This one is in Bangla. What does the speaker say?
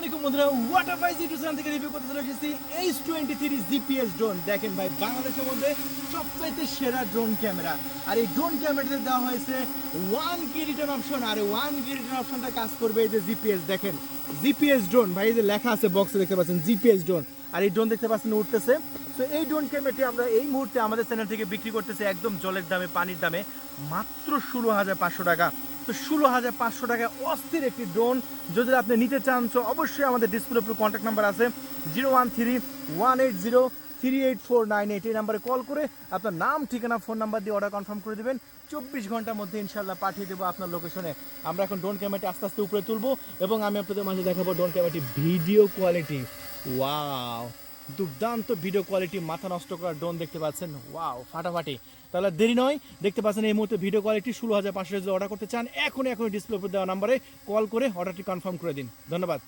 আলাইকুম বন্ধুরা, ওয়াটারফাইজ ইউটিউব চ্যানেল থেকে রিভিউ করতে চলে এসেছি H23 জিপিএস ড্রোন। দেখেন ভাই, বাংলাদেশের মধ্যে সবচাইতে সেরা ড্রোন ক্যামেরা। আর এই ড্রোন ক্যামেরাতে দেওয়া হয়েছে 1K রিটার্ন অপশন। আর 1K রিটার্ন অপশনটা কাজ করবে এই যে জিপিএস। দেখেন জিপিএস ড্রোন ভাই, এই যে লেখা আছে বক্সে দেখতে পাচ্ছেন জিপিএস ড্রোন। আর এই ড্রোন দেখতে পাচ্ছেন উঠতেছে। তো এই ড্রোন ক্যামেরাটি আমরা এই মুহূর্তে আমাদের চ্যানেল থেকে বিক্রি করতেছি একদম জলের দামে, পানির দামে, মাত্র 16,500 টাকা। তো 16,500 টাকায় অস্থির একটি ড্রোন যদি আপনি নিতে চান, তো অবশ্যই আমাদের ডিসপ্লের উপর কন্ট্যাক্ট নাম্বার আছে 0131803849। এই নাম্বারে কল করে আপনার নাম, ঠিকানা, ফোন নাম্বার দিয়ে অর্ডার কনফার্ম করে দেবেন। 24 ঘন্টার মধ্যে ইনশাল্লাহ পাঠিয়ে দেবো আপনার লোকেশনে। আমরা এখন ড্রোন ক্যামেরাটি আস্তে আস্তে উপরে তুলবো এবং আমি আপনাদের মাঝে দেখাবো ড্রোন ক্যামেরাটি ভিডিও কোয়ালিটি। ওয়াও, দুর্দান্ত ভিডিও কোয়ালিটি, মাথা নষ্ট করার ড্রোন দেখতে পাচ্ছেন। ওয়াও, ফাটাফাটি। তাহলে দেরি নয়, দেখতে পাচ্ছেন এই মুহূর্তে ভিডিও কোয়ালিটি 16,500 যদি অর্ডার করতে চান, এখনই ডিসপ্লে উপর দেওয়া নাম্বারে কল করে অর্ডারটি কনফার্ম করে দিন। ধন্যবাদ।